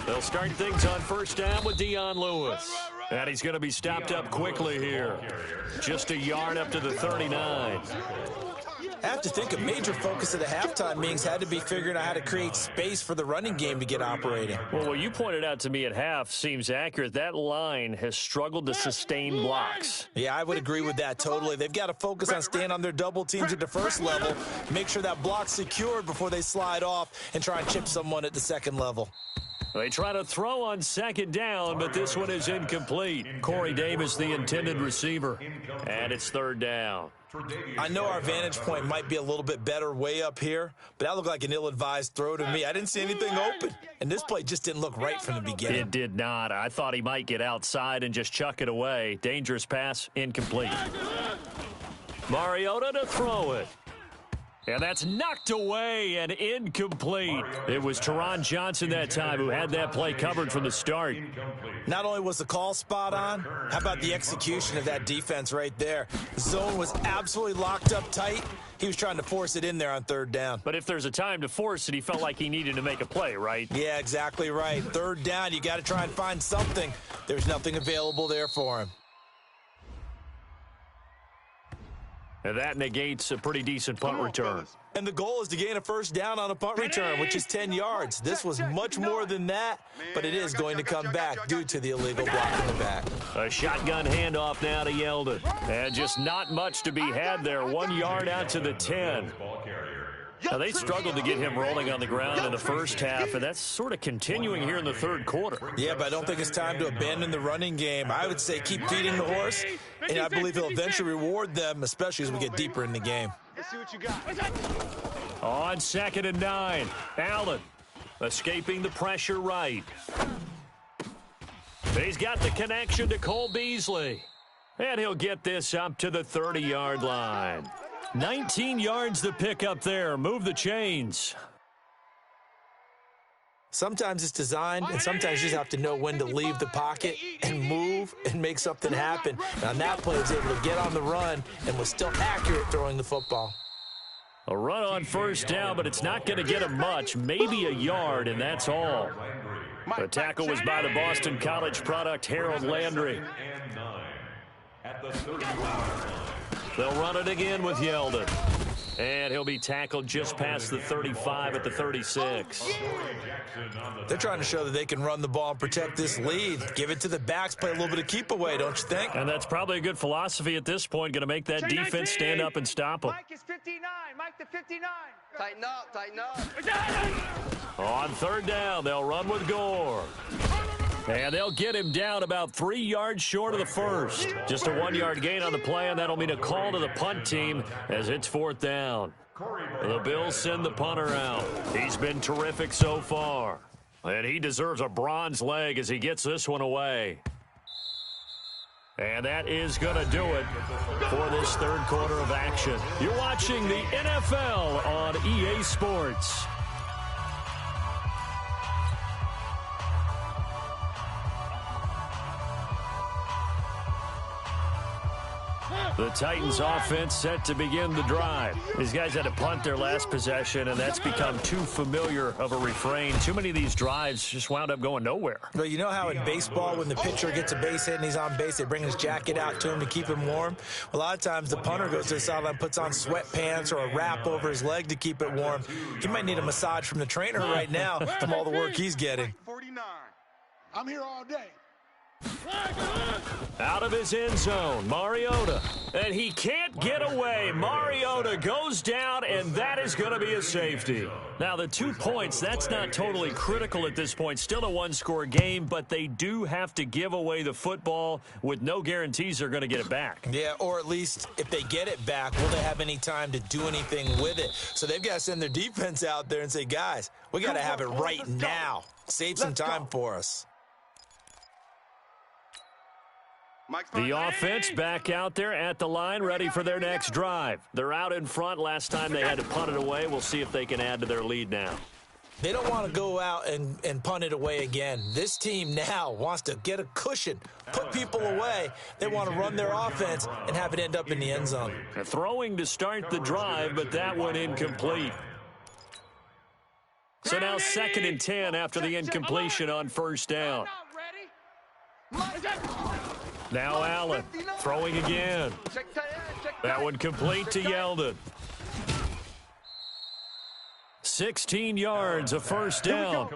They'll start things on 1st down with Dion Lewis. And he's going to be stopped up quickly here. Just a yard up to the 39. I have to think a major focus of the halftime meetings had to be figuring out how to create space for the running game to get operating. Well, what you pointed out to me at half seems accurate. That line has struggled to sustain blocks. Yeah, I would agree with that totally. They've got to focus on staying on their double teams at the 1st level, make sure that block's secured before they slide off and try and chip someone at the 2nd level. They try to throw on 2nd down, but this one is incomplete. Corey Davis, the intended receiver, and it's 3rd down. I know our vantage point might be a little bit better way up here, but that looked like an ill-advised throw to me. I didn't see anything open, and this play just didn't look right from the beginning. It did not. I thought he might get outside and just chuck it away. Dangerous pass, incomplete. Mariota to throw it. And that's knocked away and incomplete. It was Teron Johnson that time who had that play covered from the start. Not only was the call spot on, how about the execution of that defense right there? The zone was absolutely locked up tight. He was trying to force it in there on 3rd down. But if there's a time to force it, he felt like he needed to make a play, right? Yeah, exactly right. 3rd down, you got to try and find something. There's nothing available there for him. And that negates a pretty decent punt return. And the goal is to gain a 1st down on a punt return, which is 10 yards. This was much more than that, but it is going to come back due to the illegal block in the back. A shotgun handoff now to Yeldon. And just not much to be had there. 1 yard out to the 10. Now, they struggled to get him rolling on the ground in the first half, and that's sort of continuing here in the third quarter. Yeah, but I don't think it's time to abandon the running game. I would say keep feeding the horse, and I believe he'll eventually reward them, especially as we get deeper in the game. Let's see what you got. On 2nd and 9, Allen escaping the pressure right. He's got the connection to Cole Beasley. And he'll get this up to the 30-yard line. 19 yards to pick up there. Move the chains. Sometimes it's designed, and sometimes you just have to know when to leave the pocket and move and make something happen. And on that play, he was able to get on the run and was still accurate throwing the football. A run on first down, but it's not going to get him much. Maybe a yard, and that's all. The tackle was by the Boston College product, Harold Landry. They'll run it again with Yeldon. And he'll be tackled just past the 35 at the 36. They're trying to show that they can run the ball and protect this lead. Give it to the backs, play a little bit of keep away, don't you think? And that's probably a good philosophy at this point, going to make that defense stand up and stop them. Mike is 59. Mike to 59. Tighten up, tighten up. On 3rd down, they'll run with Gore. And they'll get him down about 3 yards short of the first. Just a 1-yard gain on the play, and that'll mean a call to the punt team as it's 4th down. The Bills send the punter out. He's been terrific so far. And he deserves a bronze leg as he gets this one away. And that is going to do it for this third quarter of action. You're watching the NFL on EA Sports. The Titans offense set to begin the drive. These guys had to punt their last possession, and that's become too familiar of a refrain. Too many of these drives just wound up going nowhere. Well, you know how in baseball, when the pitcher gets a base hit and he's on base, they bring his jacket out to him to keep him warm? A lot of times the punter goes to the sideline, puts on sweatpants or a wrap over his leg to keep it warm. He might need a massage from the trainer right now from all the work he's getting. 49. I'm here all day. Out of his end zone, Mariota. And he can't get away. Mariota goes down, and that is going to be a safety. Now, the 2 points, that's not totally critical at this point. Still a one-score game, but they do have to give away the football with no guarantees they're going to get it back. Yeah, or at least if they get it back, will they have any time to do anything with it? So they've got to send their defense out there and say, guys, we got to have it right now. Save some time for us. The offense back out there at the line, ready for their next drive. They're out in front. Last time they had to punt it away. We'll see if they can add to their lead now. They don't want to go out and punt it away again. This team now wants to get a cushion, put people away. They want to run their offense and have it end up in the end zone. Throwing to start the drive, but that one incomplete. So now 2nd and 10 after the incompletion on first down. Now Allen throwing again. That one complete to Yeldon. 16 yards, a first down.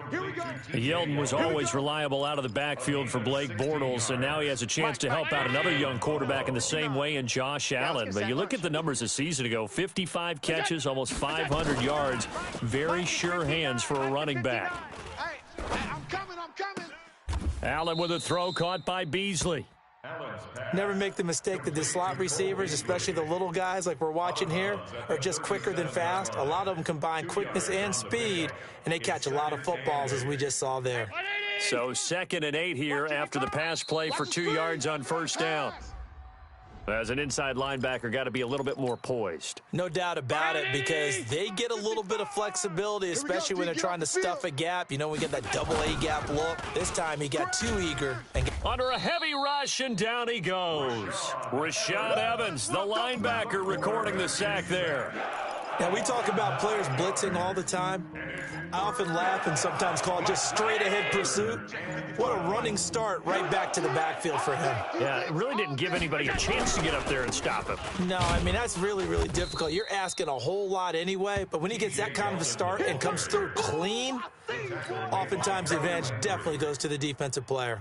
Yeldon was always reliable out of the backfield for Blake Bortles, and now he has a chance to help out another young quarterback in the same way in Josh Allen. But you look at the numbers a season ago, 55 catches, almost 500 yards. Very sure hands for a running back. I'm coming. Allen with a throw caught by Beasley. Never make the mistake that the slot receivers, especially the little guys like we're watching here, are just quicker than fast. A lot of them combine quickness and speed, and they catch a lot of footballs, as we just saw there. So 2nd and 8 here after the pass play for 2 yards on first down. As an inside linebacker, got to be a little bit more poised. No doubt about it, because they get a little bit of flexibility, especially when they're trying to stuff a gap. You know, we get that double-A gap look. This time he got too eager. Under a heavy rush, and down he goes. Rashad Evans, the linebacker, recording the sack there. Now, we talk about players blitzing all the time. I often laugh and sometimes call it just straight-ahead pursuit. What a running start right back to the backfield for him. Yeah, it really didn't give anybody a chance to get up there and stop him. No, I mean, that's really, really difficult. You're asking a whole lot anyway, but when he gets that kind of a start and comes through clean, oftentimes the advantage definitely goes to the defensive player.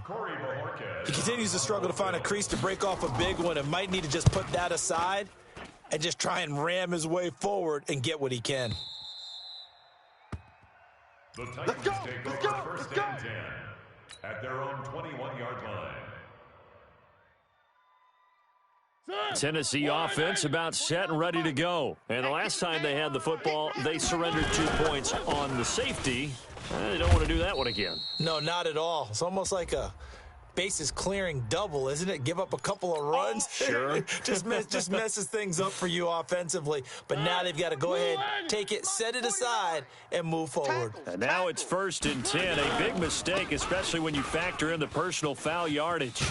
He continues to struggle to find a crease to break off a big one and might need to just put that aside and just try and ram his way forward and get what he can. The Titans take over first and 10 at their own 21-yard line. Tennessee offense about set and ready to go. And the last time they had the football, they surrendered 2 points on the safety. They don't want to do that one again. No, not at all. It's almost like a bases clearing double, isn't it? Give up a couple of runs. Sure. just messes things up for you offensively. But now they've got to go ahead, take it, set it aside, and move forward. And now it's first and 10. A big mistake, especially when you factor in the personal foul yardage.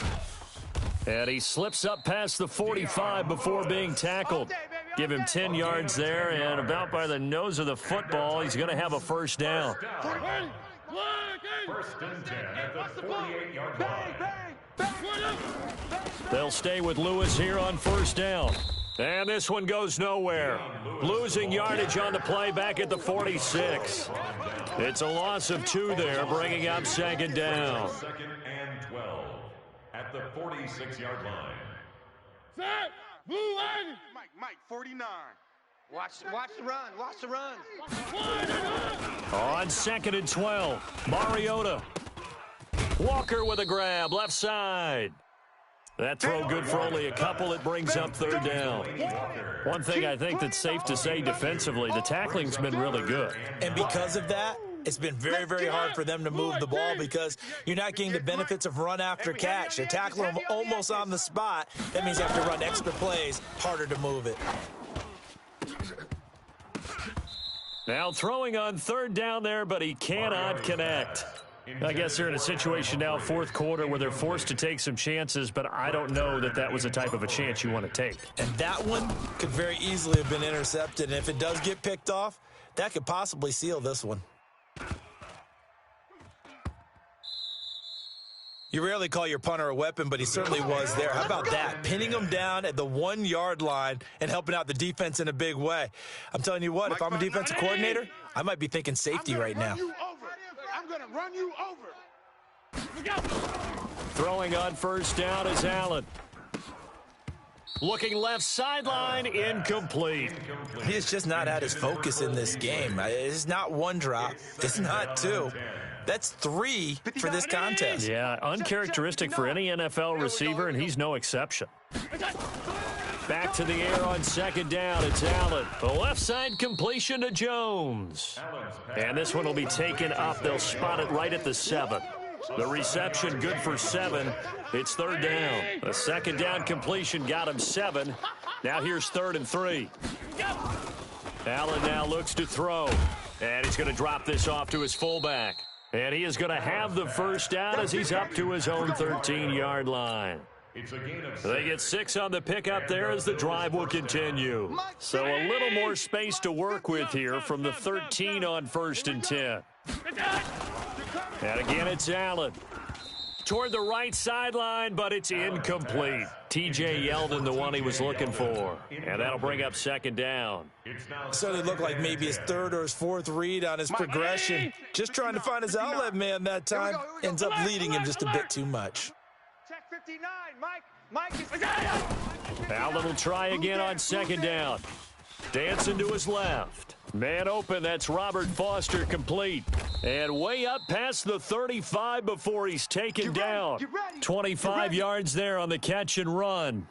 And he slips up past the 45 before being tackled. Give him 10 yards there, and about by the nose of the football, he's going to have a first down. First and 10 at the 48-yard line. They'll stay with Lewis here on first down. And this one goes nowhere. Losing yardage on the play back at the 46. It's a loss of 2 there, bringing up second down. Second and 12 at the 46-yard line. Set. Move on. Mike, 49. Watch the run. Watch the run. On second and 12, Mariota. Walker with a grab, left side. That throw good for only a couple. It brings up third down. One thing I think that's safe to say defensively, the tackling's been really good. And because of that, it's been very, very hard for them to move the ball because you're not getting the benefits of run after catch. They tackle them almost on the spot. That means you have to run extra plays, harder to move it. Now throwing on third down there, but he cannot connect. I guess they're in a situation now, fourth quarter, where they're forced to take some chances, but I don't know that that was the type of a chance you want to take. And that one could very easily have been intercepted. And if it does get picked off, that could possibly seal this one. You rarely call your punter a weapon, but he certainly was there. How about that? Pinning him down at the 1-yard line and helping out the defense in a big way. I'm telling you what, if I'm a defensive coordinator, I might be thinking safety right now. I'm going to run you over. Throwing on first down is Allen. Looking left sideline, incomplete. He has just not had his focus in this game. It's not 1 drop. It's not 2. That's 3 for this contest. Yeah, uncharacteristic for any NFL receiver, and he's no exception. Back to the air on second down. It's Allen. The left side completion to Jones. And this one will be taken up. They'll spot it right at the 7. The reception good for 7. It's third down. The second down completion got him 7. Now here's 3rd and 3. Allen now looks to throw. And he's going to drop this off to his fullback. And he is going to have the first down as he's up to his own 13-yard line. They get 6 on the pickup there as the drive will continue. So a little more space to work with here from the 13 on first and 10. And again, it's Allen. Toward the right sideline, but it's incomplete. T.J. Yeldon, the one he was looking for. And that'll bring up second down. So it looked like maybe his 3rd or his 4th read on his progression. Just trying to find his outlet man that time. Ends up leading him just a bit too much. Check 59. Mike is... Allen will try again on second down. Dancing to his left. Man open, that's Robert Foster complete. And way up past the 35 before he's taken down. 25 yards there on the catch and run.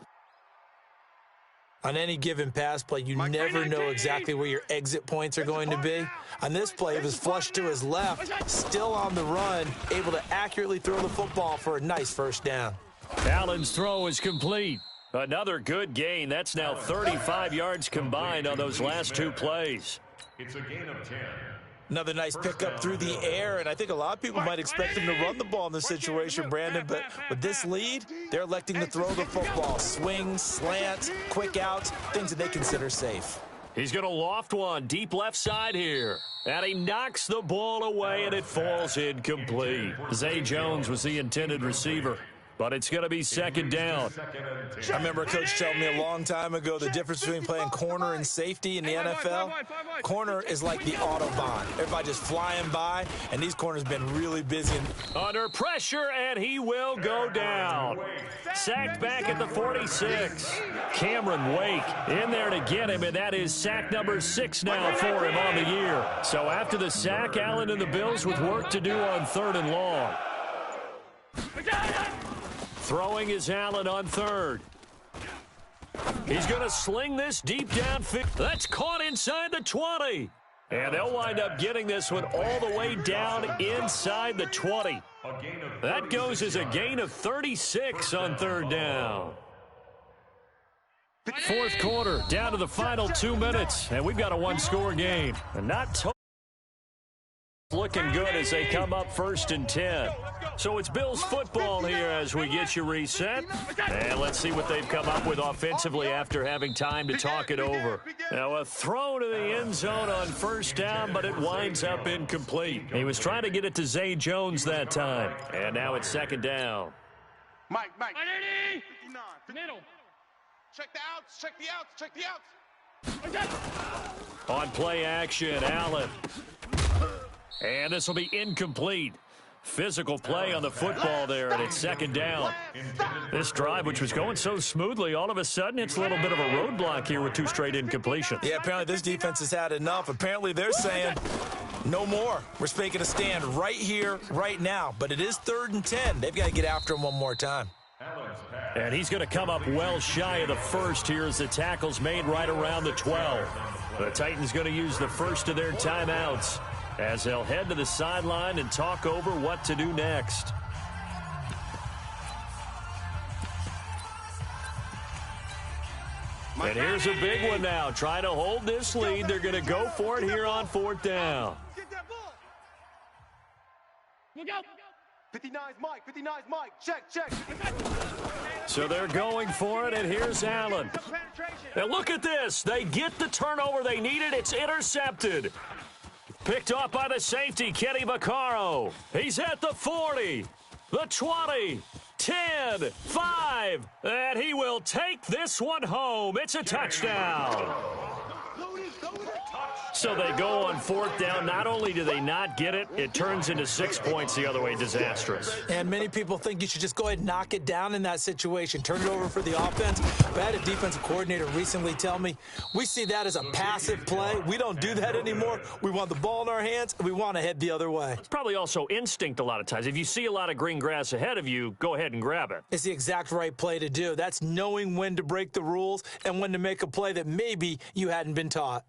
On any given pass play, you never know exactly where your exit points are going to be. On this play, it was flushed to his left, still on the run, able to accurately throw the football for a nice first down. Allen's throw is complete. Another good gain. That's now 35 yards combined on those last 2 plays. It's a gain of 10. Another nice pickup through the air, and I think a lot of people might expect him to run the ball in this situation, Brandon, but with this lead, they're electing to throw the football. Swings, slants, quick outs, things that they consider safe. He's going to loft one deep left side here. And he knocks the ball away, and it falls incomplete. Zay Jones was the intended receiver. but it's going to be second down. I remember a coach telling me a long time ago the difference between playing corner and safety in the NFL. Corner is like the Autobahn. Everybody just flying by, and these corners been really busy. Under pressure, and he will go down. Sacked back at the 46. Cameron Wake in there to get him, and that is sack number 6 now for him on the year. So after the sack, Allen and the Bills with work to do on 3rd and long. Throwing is Allen on 3rd. He's going to sling this deep downfield. That's caught inside the 20. And they'll wind up getting this one all the way down inside the 20. That goes as a gain of 36 on 3rd down. 4th quarter, down to the final 2 minutes, and we've got a one-score game. And not totally looking good as they come up 1st and 10. So it's Bills football here as we get you reset. And let's see what they've come up with offensively after having time to talk it over. Now a throw to the end zone on 1st down, but it winds up incomplete. He was trying to get it to Zay Jones that time. And now it's 2nd down. Mike. 59. Middle. Check the outs, check the outs. On play action, Allen. And this will be incomplete. Physical play on the football there, and it's 2nd down. This drive, which was going so smoothly, all of a sudden it's a little bit of a roadblock here with 2 straight incompletions. Yeah, apparently this defense has had enough. Apparently they're saying no more. We're making a stand right here, right now. But it is 3rd and 10. They've got to get after him one more time. And he's going to come up well shy of the 1st here as the tackle's made right around the 12. The Titans going to use the first of their timeouts as they'll head to the sideline and talk over what to do next. And here's a big one now. Trying to hold this lead. They're going to go for it here on 4th down. Look out. 59's Mike. Check. So they're going for it, and here's Allen. And look at this. They get the turnover they needed. It's intercepted. Picked off by the safety, Kenny Vaccaro. He's at the 40, the 20, 10, 5, and he will take this one home. It's a touchdown. So they go on 4th down. Not only do they not get it, it turns into 6 points the other way. Disastrous. And many people think you should just go ahead and knock it down in that situation. Turn it over for the offense. But I had a defensive coordinator recently tell me, we see that as a passive play. We don't do that anymore. We want the ball in our hands, and we want to head the other way. It's probably also instinct a lot of times. If you see a lot of green grass ahead of you, go ahead and grab it. It's the exact right play to do. That's knowing when to break the rules and when to make a play that maybe you hadn't been taught.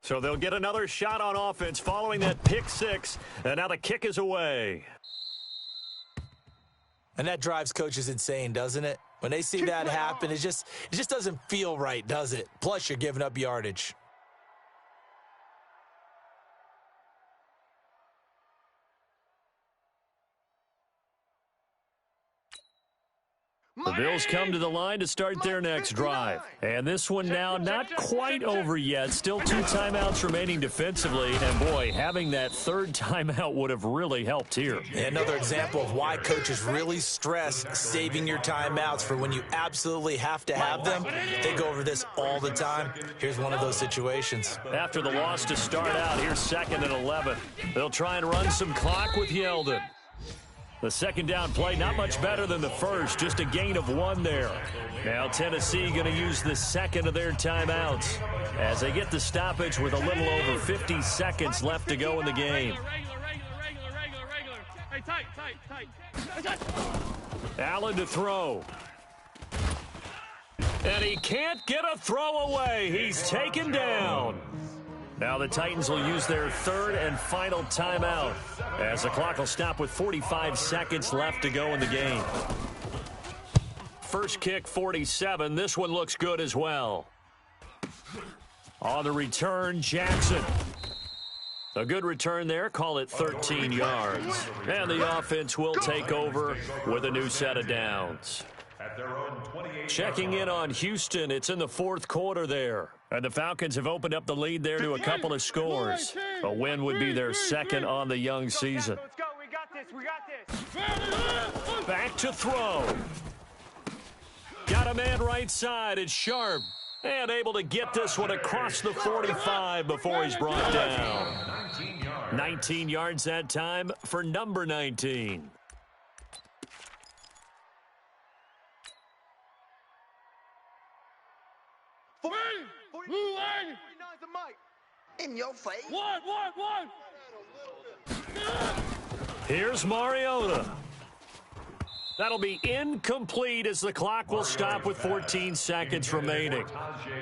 So they'll get another shot on offense following that pick 6, and now the kick is away. And that drives coaches insane, doesn't it? When they see that happen, it just doesn't feel right, does it? Plus, you're giving up yardage. The Bills come to the line to start their next drive. And this one now not quite over yet. Still 2 timeouts remaining defensively. And, boy, having that 3rd timeout would have really helped here. Another example of why coaches really stress saving your timeouts for when you absolutely have to have them. They go over this all the time. Here's one of those situations. After the loss to start out, here's 2nd and 11. They'll try and run some clock with Yeldon. The 2nd down play, not much better than the first, just a gain of 1 there. Now Tennessee going to use the 2nd of their timeouts as they get the stoppage with a little over 50 seconds left to go in the game. Regular. Hey, tight. Allen to throw. And he can't get a throw away. He's taken down. Now the Titans will use their 3rd and final timeout as the clock will stop with 45 seconds left to go in the game. First kick, 47. This one looks good as well. On the return, Jackson. A good return there. Call it 13 yards. And the offense will take over with a new set of downs. Checking in on Houston. It's in the fourth quarter there. And the Falcons have opened up the lead there to a couple of scores. A win would be their second on the young season. Let's go. We got this. We got this. Back to throw. Got a man right side. It's Sharp. And able to get this one across the 45 before he's brought down. 19 yards that time for number 19. In your face. One. Here's Mariota. That'll be incomplete as the clock will stop with 14 seconds remaining.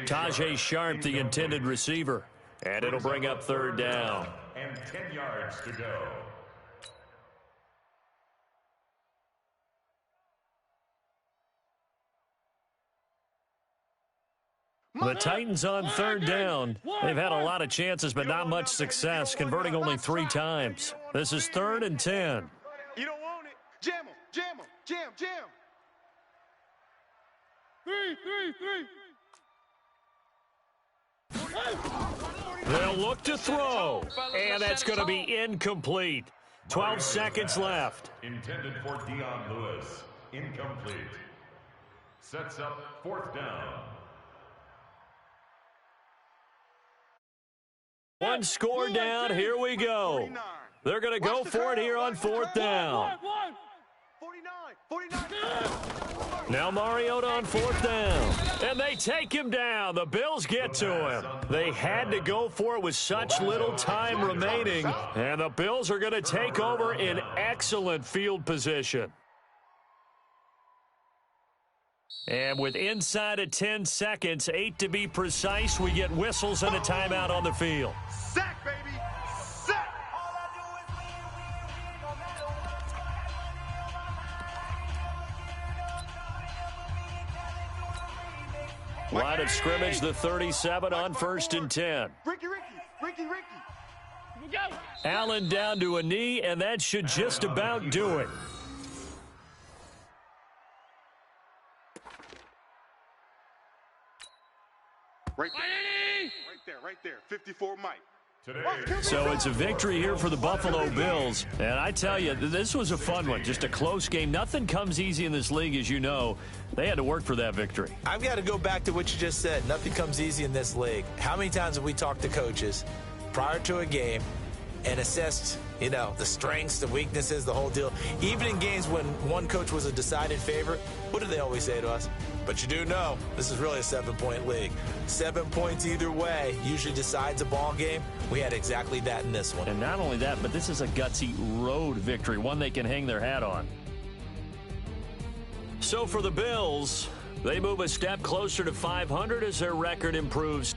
Tajay Sharp, the intended receiver. And it'll bring up third down. And 10 yards to go. The Titans on third down. They've had a lot of chances, but not much success, converting only 3 times. This is 3rd and 10. You don't want it. Jam him. Jam. 3. They'll look to throw, and that's going to be incomplete. 12 seconds left. Intended for Dion Lewis. Incomplete. Sets up 4th down. One score down. Here we go. They're going to go for it here on 4th down. 49. Now Mariota on 4th down. And they take him down. The Bills get to him. They had to go for it with such little time remaining. And the Bills are going to take over in excellent field position. And with inside of 10 seconds, 8 to be precise, we get whistles and a timeout on the field. Sack, baby. Sack. Line of scrimmage, the 37 on 1st and 10. Ricky. Go. Allen down to a knee, and that should just about do it. Right there. 54 Mike. So it's a victory here for the Buffalo Bills. And I tell you, this was a fun one. Just a close game. Nothing comes easy in this league, as you know. They had to work for that victory. I've got to go back to what you just said. Nothing comes easy in this league. How many times have we talked to coaches prior to a game and assessed, the strengths, the weaknesses, the whole deal? Even in games when one coach was a decided favorite, what do they always say to us? But you do know this is really a 7-point league. 7 points either way usually decides a ball game. We had exactly that in this one. And not only that, but this is a gutsy road victory, one they can hang their hat on. So for the Bills, they move a step closer to 500 as their record improves